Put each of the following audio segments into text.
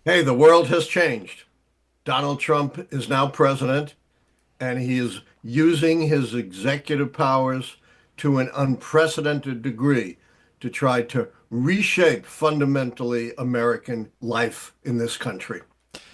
Hey, the world has changed. Donald Trump is now president, and he is using his executive powers to an unprecedented degree to try to reshape fundamentally American life in this country.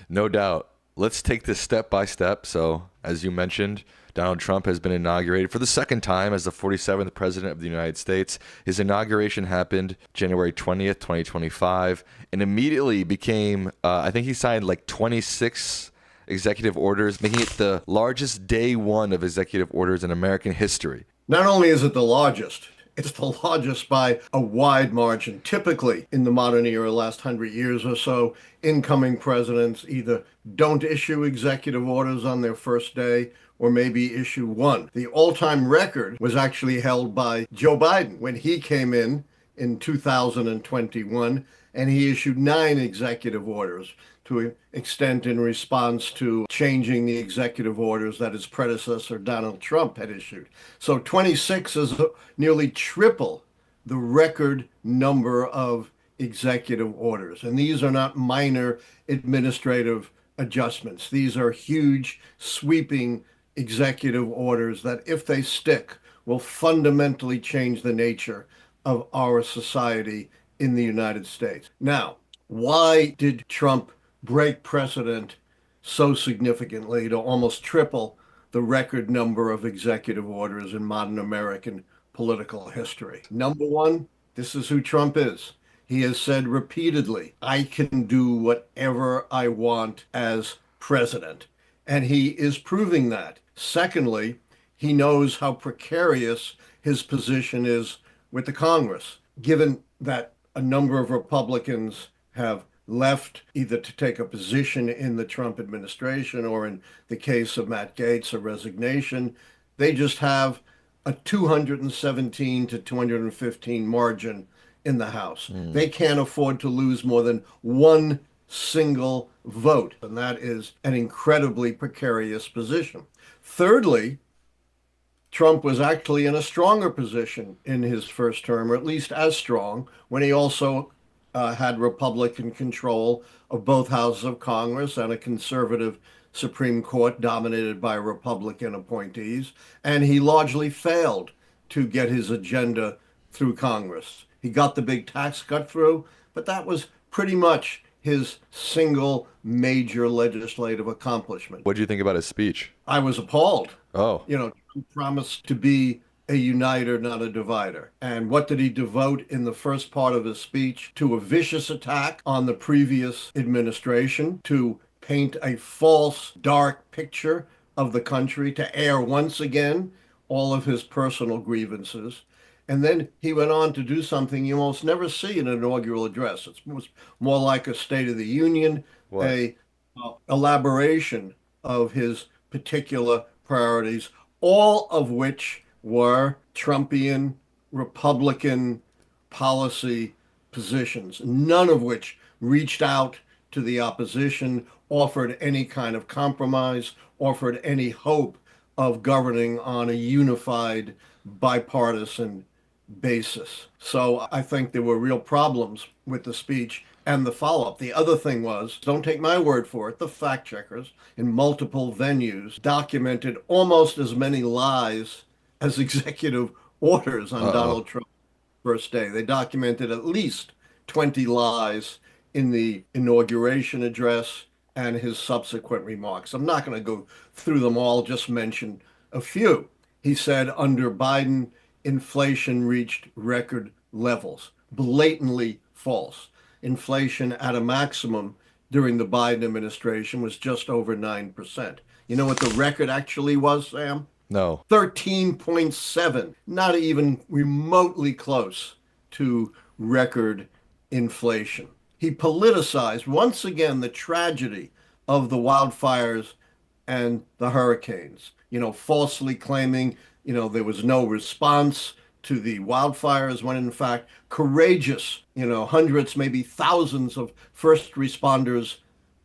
No doubt. Let's take this step by step. So, as you mentioned, Donald Trump has been inaugurated for the second time as the 47th president of the United States. His inauguration happened January 20th, 2025, and immediately became, I think he signed like 26 executive orders, making it the largest day one of executive orders in American history. Not only is it the largest, it's the largest by a wide margin. Typically, in the modern era, last 100 years or so, incoming presidents either don't issue executive orders on their first day or maybe issue one. The all-time record was actually held by Joe Biden when he came in 2021, and he issued 9 executive orders to an extent in response to changing the executive orders that his predecessor, Donald Trump, had issued. So 26 is nearly triple the record number of executive orders. And these are not minor administrative adjustments. These are huge, sweeping executive orders that, if they stick, will fundamentally change the nature of our society in the United States. Now, why did Trump break precedent so significantly to almost triple the record number of executive orders in modern American political history? Number one, this is who Trump is. He has said repeatedly, I can do whatever I want as president. And he is proving that. Secondly, he knows how precarious his position is with the Congress, given that a number of Republicans have left either to take a position in the Trump administration or, in the case of Matt Gaetz, a resignation. They just have a 217 to 215 margin in the House. Mm. They can't afford to lose more than one single vote, and that is an incredibly precarious position. Thirdly, Trump was actually in a stronger position in his first term, or at least as strong, when he also had Republican control of both houses of Congress and a conservative Supreme Court dominated by Republican appointees. And he largely failed to get his agenda through Congress. He got the big tax cut through, but that was pretty much his single major legislative accomplishment. What do you think about his speech? I was appalled. Oh, Trump promised to be a uniter, not a divider. And what did he devote in the first part of his speech? To a vicious attack on the previous administration, to paint a false, dark picture of the country, to air once again all of his personal grievances. And then he went on to do something you almost never see in an inaugural address. It's more like a State of the Union, what? a elaboration of his particular priorities, all of which were Trumpian Republican policy positions, none of which reached out to the opposition, offered any kind of compromise, offered any hope of governing on a unified bipartisan basis. So I think there were real problems with the speech and the follow-up. The other thing was, don't take my word for it, the fact checkers in multiple venues documented almost as many lies as executive orders on Uh-oh. Donald Trump's first day. They documented at least 20 lies in the inauguration address and his subsequent remarks. I'm not going to go through them all, just mention a few. He said under Biden, inflation reached record levels. Blatantly false. Inflation at a maximum during the Biden administration was just over 9%. You know what the record actually was, Sam? No. 13.7, not even remotely close to record inflation. He politicized once again the tragedy of the wildfires and the hurricanes, falsely claiming, there was no response to the wildfires when in fact courageous, hundreds, maybe thousands of first responders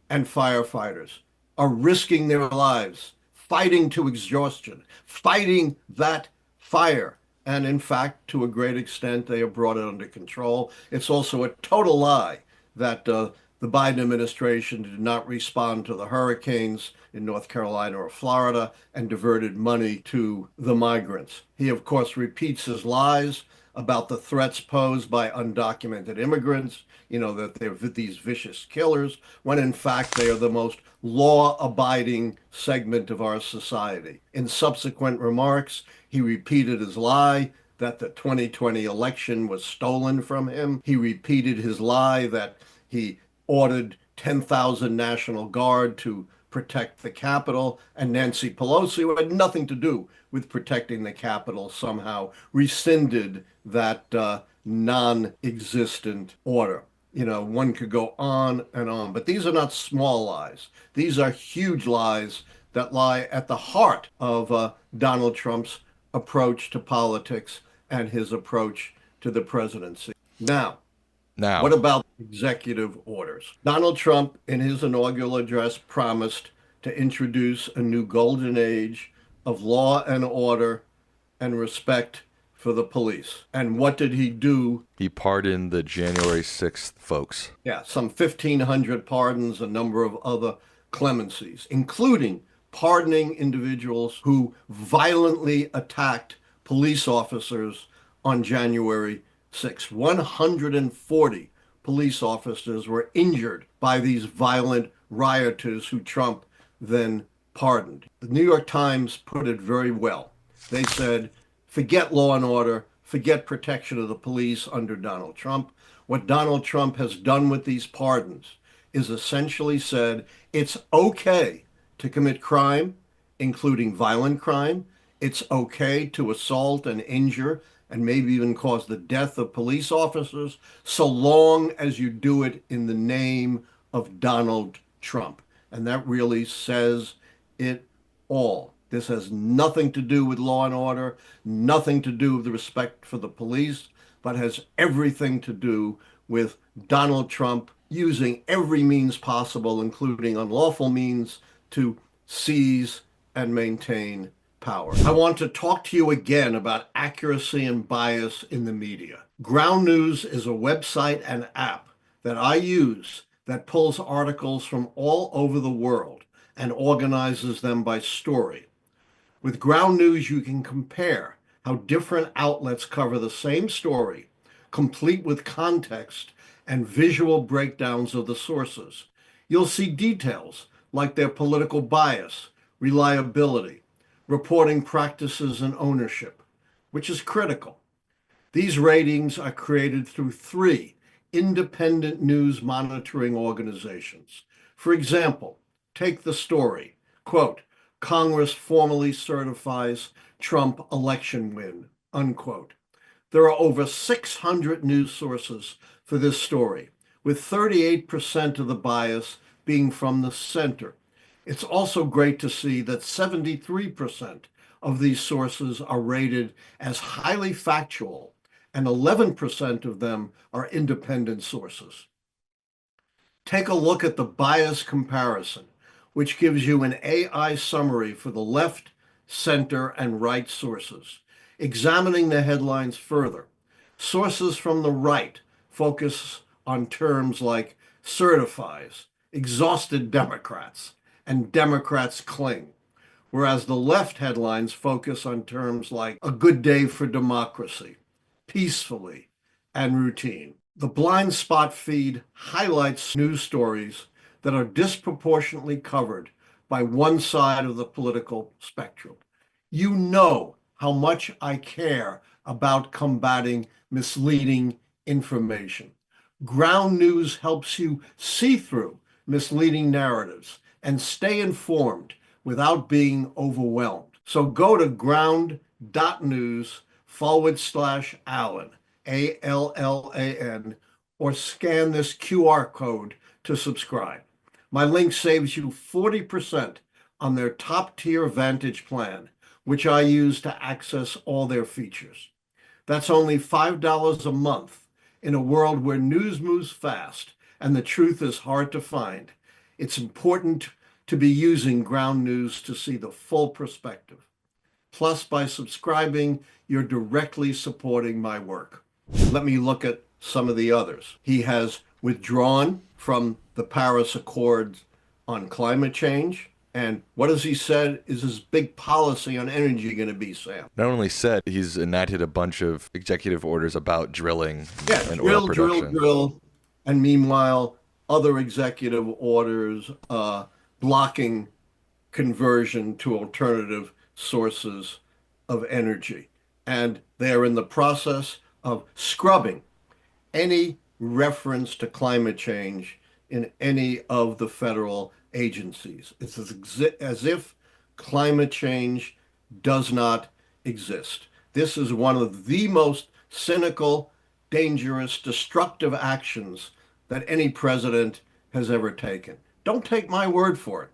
and firefighters are risking their lives, fighting to exhaustion, fighting that fire. And in fact, to a great extent, they have brought it under control. It's also a total lie that the the Biden administration did not respond to the hurricanes in North Carolina or Florida and diverted money to the migrants. He, of course, repeats his lies about the threats posed by undocumented immigrants, that they're these vicious killers, when in fact they are the most law-abiding segment of our society. In subsequent remarks, he repeated his lie that the 2020 election was stolen from him. He repeated his lie that he ordered 10,000 National Guard to protect the Capitol, and Nancy Pelosi, who had nothing to do with protecting the Capitol, somehow rescinded that non-existent order. One could go on and on, but these are not small lies. These are huge lies that lie at the heart of Donald Trump's approach to politics and his approach to the presidency. Now, what about executive orders? Donald Trump, in his inaugural address, promised to introduce a new golden age of law and order and respect for the police. And what did he do? He pardoned the January 6th folks. Yeah, some 1,500 pardons, a number of other clemencies, including pardoning individuals who violently attacked police officers on January 6th. 140 police officers were injured by these violent rioters who Trump then pardoned. The New York Times put it very well. They said, forget law and order, forget protection of the police under Donald Trump. What Donald Trump has done with these pardons is essentially said it's okay to commit crime, including violent crime. It's okay to assault and injure and maybe even cause the death of police officers, so long as you do it in the name of Donald Trump. And that really says it all. This has nothing to do with law and order, nothing to do with the respect for the police, but has everything to do with Donald Trump using every means possible, including unlawful means, to seize and maintain power. I want to talk to you again about accuracy and bias in the media. Ground News is a website and app that I use that pulls articles from all over the world and organizes them by story. With Ground News, you can compare how different outlets cover the same story, complete with context and visual breakdowns of the sources. You'll see details like their political bias, reliability, reporting practices, and ownership, which is critical. These ratings are created through 3 independent news monitoring organizations. For example, take the story, quote, Congress formally certifies Trump election win, unquote. There are over 600 news sources for this story, with 38% of the bias being from the center. It's also great to see that 73% of these sources are rated as highly factual, and 11% of them are independent sources. Take a look at the bias comparison, which gives you an AI summary for the left, center, and right sources. Examining the headlines further, sources from the right focus on terms like certifies, exhausted Democrats, and Democrats cling, whereas the left headlines focus on terms like a good day for democracy, peacefully, and routine. The blind spot feed highlights news stories that are disproportionately covered by one side of the political spectrum. You know how much I care about combating misleading information. Ground News helps you see through misleading narratives and stay informed without being overwhelmed. So go to ground.news/Allen, ALLAN, or scan this QR code to subscribe. My link saves you 40% on their top tier Vantage plan, which I use to access all their features. That's only $5 a month in a world where news moves fast and the truth is hard to find. It's important to be using Ground News to see the full perspective. Plus, by subscribing, you're directly supporting my work. Let me look at some of the others. He has withdrawn from the Paris Accords on climate change. And what has he said is his big policy on energy going to be, Sam? Not only said, he's enacted a bunch of executive orders about drilling Yeah, and oil drill, drill, production. drill. And meanwhile, other executive orders blocking conversion to alternative sources of energy. And they're in the process of scrubbing any reference to climate change in any of the federal agencies. It's as if climate change does not exist. This is one of the most cynical, dangerous, destructive actions that any president has ever taken. Don't take my word for it.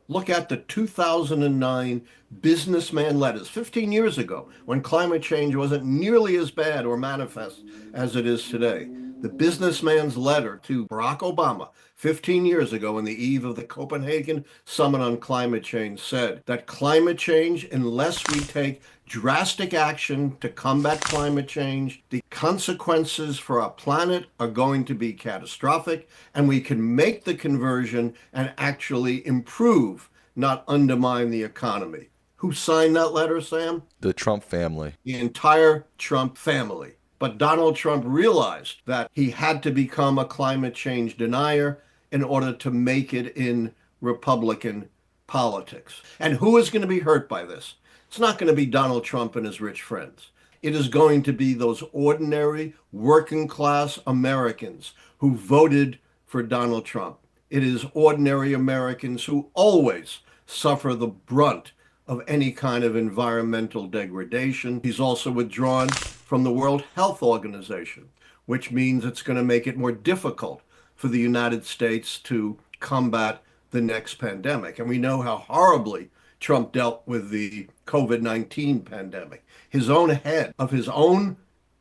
Look at the 2009 businessman letters, 15 years ago, when climate change wasn't nearly as bad or manifest as it is today. The businessman's letter to Barack Obama 15 years ago on the eve of the Copenhagen Summit on Climate Change said that climate change, unless we take drastic action to combat climate change, the consequences for our planet are going to be catastrophic, and we can make the conversion and actually improve, not undermine the economy. Who signed that letter, Sam? The Trump family. The entire Trump family. But Donald Trump realized that he had to become a climate change denier in order to make it in Republican politics. And who is going to be hurt by this? It's not going to be Donald Trump and his rich friends. It is going to be those ordinary working class Americans who voted for Donald Trump. It is ordinary Americans who always suffer the brunt of any kind of environmental degradation. He's also withdrawn from the World Health Organization, which means it's going to make it more difficult for the United States to combat the next pandemic. And we know how horribly Trump dealt with the COVID-19 pandemic. His own head of his own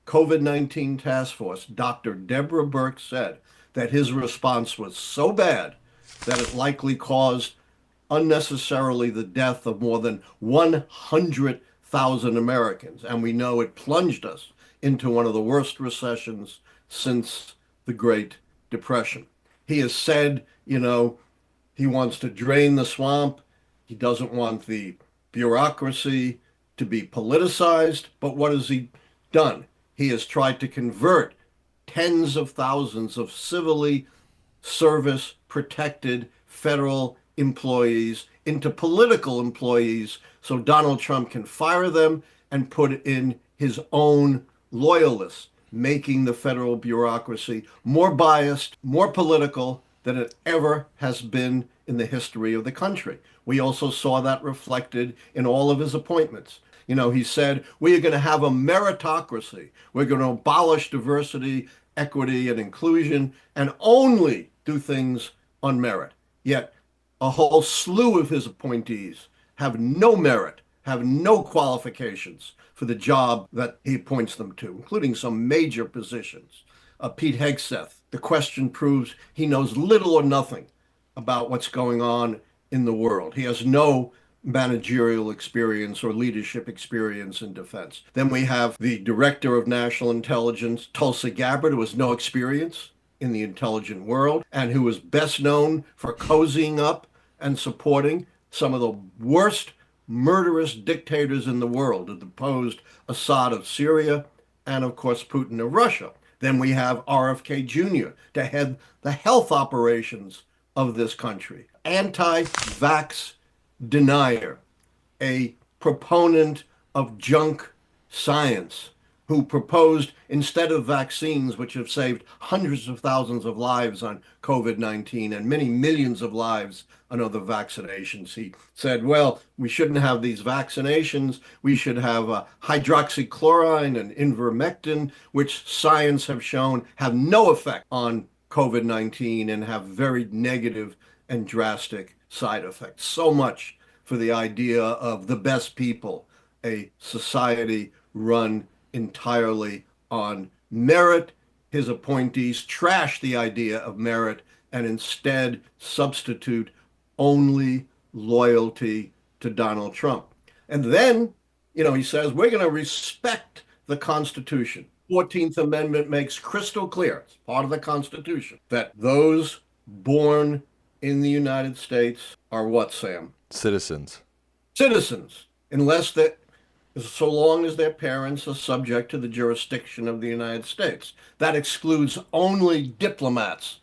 COVID-19 task force, Dr. Deborah Birx, said that his response was so bad that it likely caused unnecessarily the death of more than 100,000 Americans. And we know it plunged us into one of the worst recessions since the Great Depression. He has said, he wants to drain the swamp. He doesn't want the bureaucracy to be politicized. But what has he done? He has tried to convert tens of thousands of civilly service protected federal employees into political employees so Donald Trump can fire them and put in his own loyalists, making the federal bureaucracy more biased, more political than it ever has been in the history of the country. We also saw that reflected in all of his appointments. He said, we are going to have a meritocracy. We're going to abolish diversity, equity, and inclusion, and only do things on merit. Yet, a whole slew of his appointees have no merit, have no qualifications for the job that he appoints them to, including some major positions. Pete Hegseth, the question proves he knows little or nothing about what's going on in the world. He has no managerial experience or leadership experience in defense. Then we have the Director of National Intelligence, Tulsi Gabbard, who has no experience in the intelligent world and who is best known for cozying up and supporting some of the worst murderous dictators in the world, who deposed Assad of Syria and, of course, Putin of Russia. Then we have RFK Jr. to head the health operations of this country. Anti-vax denier, a proponent of junk science, who proposed, instead of vaccines, which have saved hundreds of thousands of lives on COVID-19 and many millions of lives on other vaccinations, he said, well, we shouldn't have these vaccinations. We should have hydroxychloroquine and ivermectin, which science have shown have no effect on COVID-19 and have very negative and drastic side effects. So much for the idea of the best people, a society run entirely on merit. His appointees trash the idea of merit and instead substitute only loyalty to Donald Trump. And then, he says, we're going to respect the Constitution. 14th Amendment makes crystal clear, it's part of the Constitution, that those born in the United States are what, Sam? Citizens. Citizens, unless that, so long as their parents are subject to the jurisdiction of the United States. That excludes only diplomats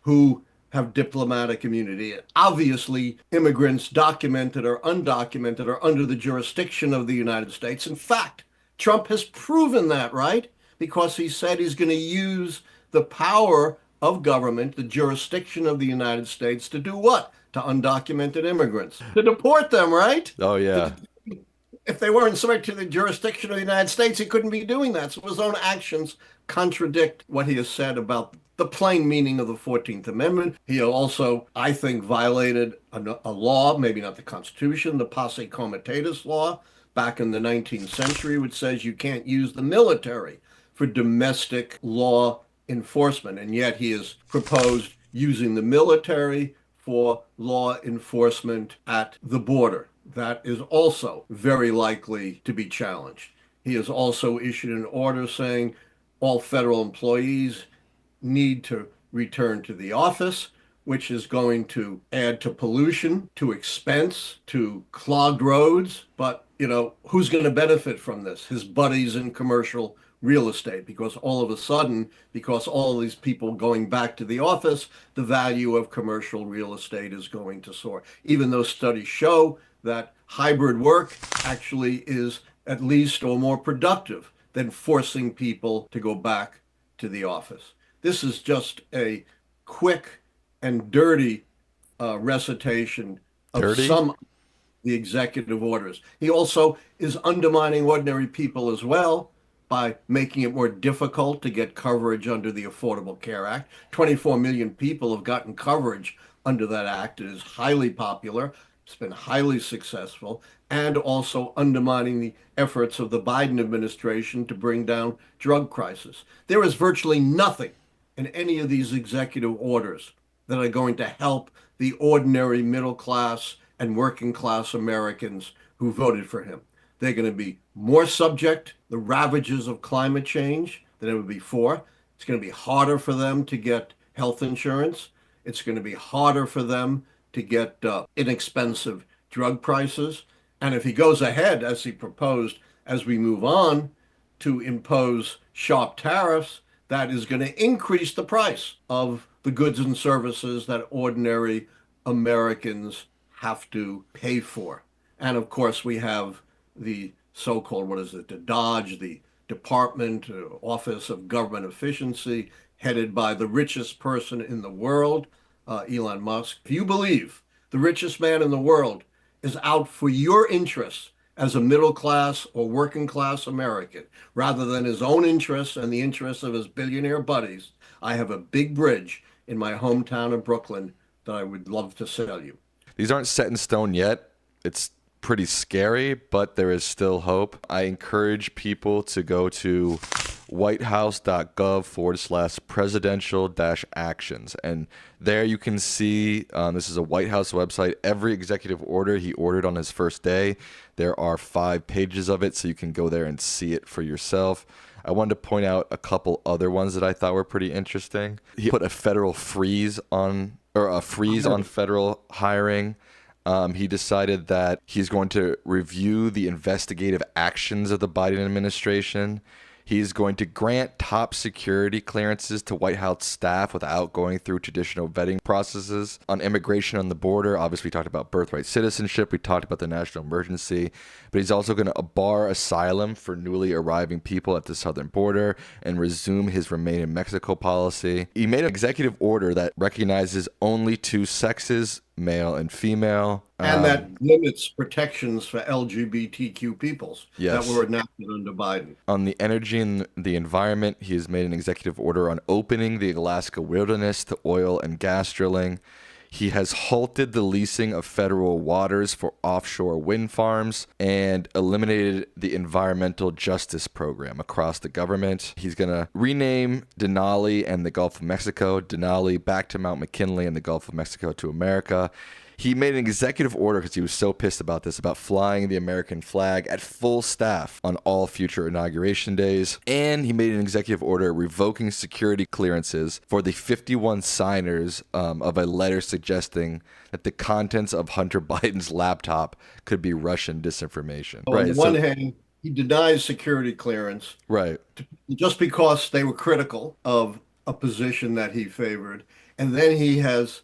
who have diplomatic immunity. Obviously, immigrants, documented or undocumented, are under the jurisdiction of the United States. In fact, Trump has proven that, right? Because he said he's going to use the power of government, the jurisdiction of the United States, to do what? To undocumented immigrants, to deport them, right? Oh, yeah. If they weren't subject to the jurisdiction of the United States, he couldn't be doing that. So his own actions contradict what he has said about the plain meaning of the 14th Amendment. He also, I think, violated a law, maybe not the Constitution, the Posse Comitatus law back in the 19th century, which says you can't use the military for domestic law enforcement. And yet he has proposed using the military for law enforcement at the border. That is also very likely to be challenged. He has also issued an order saying all federal employees need to return to the office, which is going to add to pollution, to expense, to clogged roads. But, who's going to benefit from this? His buddies in commercial real estate, because all of a sudden, because all of these people going back to the office, the value of commercial real estate is going to soar. Even though studies show that hybrid work actually is at least or more productive than forcing people to go back to the office. This is just a quick and dirty recitation of some of the executive orders. He also is undermining ordinary people as well by making it more difficult to get coverage under the Affordable Care Act. 24 million people have gotten coverage under that act. It is highly popular. It's been highly successful, and also undermining the efforts of the Biden administration to bring down drug crisis. There is virtually nothing in any of these executive orders that are going to help the ordinary middle class and working class Americans who voted for him. They're going to be more subject to the ravages of climate change than ever before. It's going to be harder for them to get health insurance. It's going to be harder for them to get inexpensive drug prices. And if he goes ahead, as he proposed, as we move on to impose sharp tariffs, that is going to increase the price of the goods and services that ordinary Americans have to pay for. And of course, we have the so-called, the DOGE, the Department, Office of Government Efficiency, headed by the richest person in the world, Elon Musk. If you believe the richest man in the world is out for your interests as a middle class or working class American, rather than his own interests and the interests of his billionaire buddies, I have a big bridge in my hometown of Brooklyn that I would love to sell you. These aren't set in stone yet. It's pretty scary, but there is still hope. I encourage people to go to whitehouse.gov/presidential-actions. And there you can see, this is a White House website, every executive order he ordered on his first day. There are 5 pages of it, so you can go there and see it for yourself. I wanted to point out a couple other ones that I thought were pretty interesting. He put a federal freeze on federal hiring. He decided that he's going to review the investigative actions of the Biden administration. He's going to grant top security clearances to White House staff without going through traditional vetting processes. On immigration on the border, obviously we talked about birthright citizenship. We talked about the national emergency. But he's also going to bar asylum for newly arriving people at the southern border and resume his Remain in Mexico policy. He made an executive order that recognizes only 2 sexes, male and female. And that limits protections for LGBTQ peoples Yes. that were enacted under Biden. On the energy and the environment, he has made an executive order on opening the Alaska wilderness to oil and gas drilling. He has halted the leasing of federal waters for offshore wind farms and eliminated the environmental justice program across the government. He's going to rename Denali and the Gulf of Mexico, Denali back to Mount McKinley and the Gulf of Mexico to America. He made an executive order because he was so pissed about this, about flying the American flag at full staff on all future inauguration days. And he made an executive order revoking security clearances for the 51 signers of a letter suggesting that the contents of Hunter Biden's laptop could be Russian disinformation. On the one hand, he denies security clearance, right, just because they were critical of a position that he favored. And then he has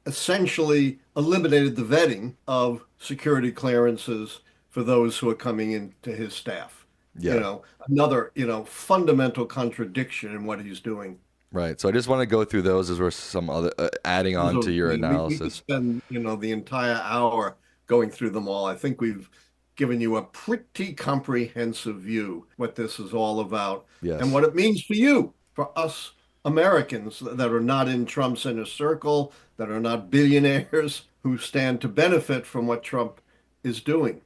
essentially eliminated the vetting of security clearances for those who are coming into his staff. Yeah. Another, fundamental contradiction in what he's doing. Right. So I just want to go through those as we're some other adding on to your We analysis. could spend, the entire hour going through them all. I think we've given you a pretty comprehensive view what this is all about and what it means for you, for us Americans that are not in Trump's inner circle, that are not billionaires who stand to benefit from what Trump is doing.